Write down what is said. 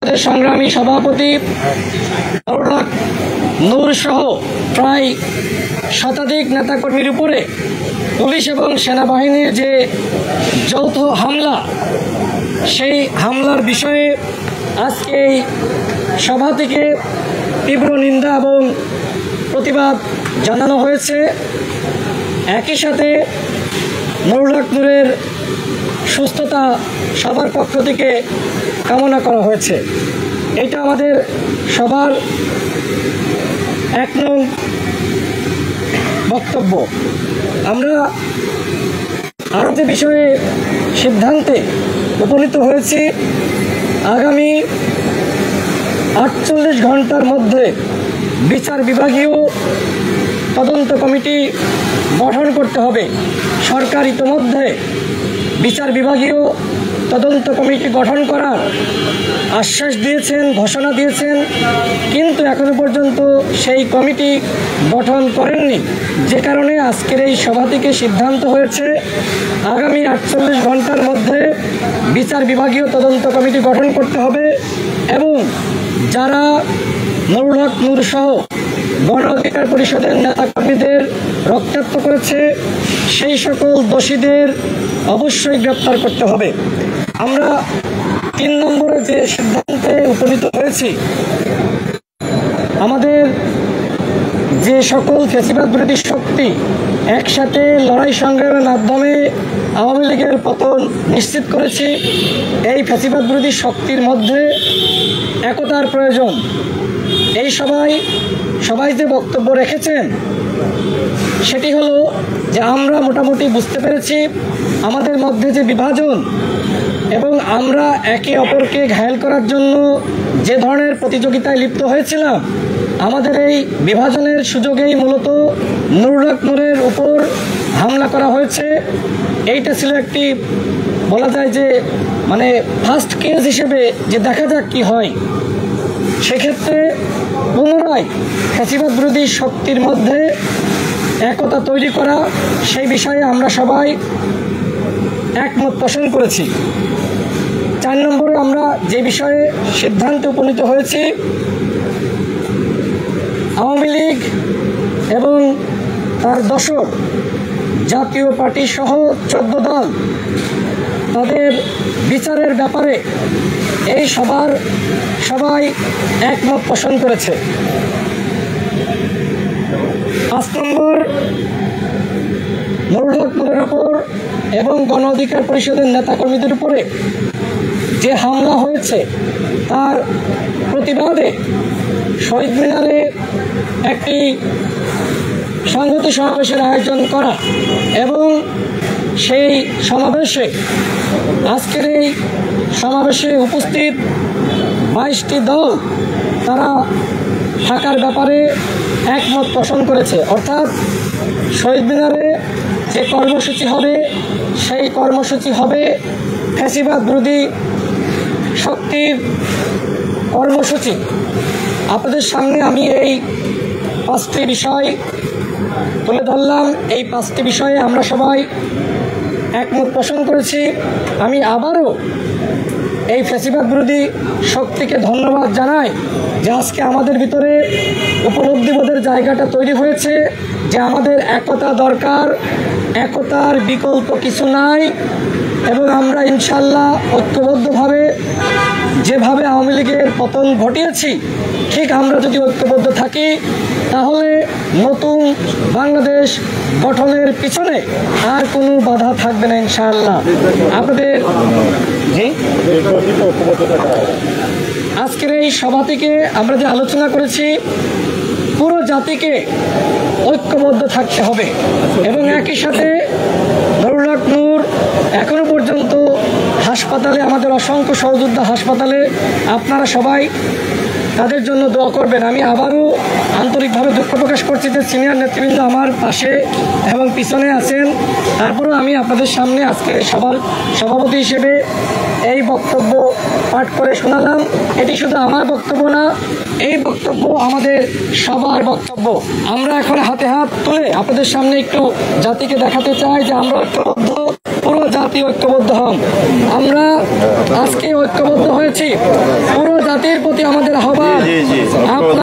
সংগ্রামী সভাপতি নূর সহ প্রায় শতাধিক নেতাকর্মীর উপরে পুলিশ এবং সেনাবাহিনীর যে যৌথ হামলা, সেই হামলার বিষয়ে আজকে এই সভা থেকে তীব্র নিন্দা এবং প্রতিবাদ জানানো হয়েছে। একই সাথে নুরুল হক নূরের সুস্থতা সবার পক্ষ থেকে কামনা করা হয়েছে। এটা আমাদের সবার এক নং বক্তব্য। আমরা আরও যে বিষয়ে সিদ্ধান্তে উপনীত হয়েছি, আগামী 48 ঘন্টার মধ্যে বিচার বিভাগীয় তদন্ত কমিটি গঠন করতে হবে। সরকার ইতিমধ্যে বিচার বিভাগীয় তদন্ত কমিটি গঠন করার আশ্বাস দিয়েছেন, ঘোষণা দিয়েছেন, কিন্তু এখনো পর্যন্ত সেই কমিটি গঠন করেননি। যে কারণে আজকের এই সভা থেকে সিদ্ধান্ত হয়েছে আগামী 48 ঘন্টার মধ্যে বিচার বিভাগীয় তদন্ত কমিটি গঠন করতে হবে এবং যারা নুরুল হক নূর সহ গণ অধিকার পরিষদের নেতাকর্মীদের রক্তাক্ত করেছে সেই সকল দোষীদের অবশ্যই গ্রেপ্তার করতে হবে। আমরা 3 নম্বরে যে সিদ্ধান্তে উপনীত হয়েছি, আমাদের যে সকল ফ্যাসিবাদ বিরোধী শক্তি একসাথে লড়াই সংগ্রামের মাধ্যমে আওয়ামী লীগের পতন নিশ্চিত করেছি, এই ফ্যাসিবাদ বিরোধী শক্তির মধ্যে একতার প্রয়োজন। এই সবাই যে বক্তব্য রেখেছেন সেটি হলো যে আমরা মোটামুটি বুঝতে পেরেছি আমাদের মধ্যে যে বিভাজন এবং আমরা একে অপরকে ঘায়েল করার জন্য যে ধরনের প্রতিযোগিতায় লিপ্ত হয়েছিলাম, আমাদের এই বিভাজনের সুযোগেই মূলত নুরুল হক নূরের উপর হামলা করা হয়েছে। এইটা ছিল একটি বলা যায় যে ফার্স্ট কেস হিসেবে যে দেখা যাক কি হয়। সেক্ষেত্রে পুনরায় ফ্যাসিবাদ বিরোধী শক্তির মধ্যে একতা তৈরি করা, সেই বিষয়ে আমরা সবাই একমত পোষণ করেছি। 4 নম্বরে আমরা যে বিষয়ে সিদ্ধান্তে উপনীত হয়েছি, আওয়ামী লীগ এবং তার দশক জাতীয় পার্টি সহ 14 দল তাদের বিচারের ব্যাপারে এই সবাই একমত পোষণ করেছে। 5 নম্বর, নুরুল হক নূরের উপর এবং গণ অধিকার পরিষদের নেতাকর্মীদের উপরে যে হামলা হয়েছে তার প্রতিবাদে শহীদ মিনারে একটি সংহতি সমাবেশের আয়োজন করা এবং সেই সমাবেশে আজকের এই সমাবেশে উপস্থিত 22টি দল তারা থাকার ব্যাপারে একমত পোষণ করেছে। অর্থাৎ শহীদ মিনারে যে কর্মসূচি হবে সেই কর্মসূচি হবে ফ্যাসিবাদ বিরোধী শক্তির কর্মসূচি। আপনাদের সামনে আমি এই 5টি বিষয় তুলে ধরলাম। এই 5টি বিষয়ে আমরা সবাই একমত পোষণ করেছি। আমি আবারও এই ফ্যাসিবাদ বিরোধী শক্তিকে ধন্যবাদ জানাই যে আজকে আমাদের ভিতরে উপলব্ধিবোধের জায়গাটা তৈরি হয়েছে যে আমাদের একতা দরকার, একতার বিকল্প কিছু নাই এবং আমরা ইনশাল্লাহ ঐক্যবদ্ধভাবে যেভাবে আওয়ামী লীগের পতন ঘটিয়েছি ঠিক আমরা যদি ঐক্যবদ্ধ থাকি তাহলে নতুন বাংলাদেশ গঠনের পিছনে আর কোনো বাধা থাকবে না ইনশাআল্লাহ। আপনাদের আজকের এই সভা থেকে আমরা যে আলোচনা করেছি, পুরো জাতিকে ঐক্যবদ্ধ থাকতে হবে এবং একই সাথে নুরুল হক নূর এখনো পর্যন্ত হাসপাতালে, আমাদের অসংখ্য সহযোদ্ধা হাসপাতালে, আপনারা সবাই তাদের জন্য দোয়া করবেন। আমি আবারও আন্তরিকভাবে দুঃখ প্রকাশ করছি যে সিনিয়র নেতৃবৃন্দ আমার পাশে এবং পিছনে আছেন, তারপরেও আমি আপনাদের সামনে আজকে সবার সভাপতি হিসেবে এই বক্তব্য পাঠ করে শোনালাম। এটি শুধু আমার বক্তব্য না, এই বক্তব্য আমাদের সবার বক্তব্য। আমরা এখন হাতে হাত তুলে আপনাদের সামনে একটু জাতিকে দেখাতে চাই যে আমরা ঐক্যবদ্ধ, পুরো জাতি ঐক্যবদ্ধ হন। আমরা আজকে ঐক্যবদ্ধ হয়েছি, পুরো জাতি প্রতি আমাদের আহ্বান, জি, জি, জি। আপনারা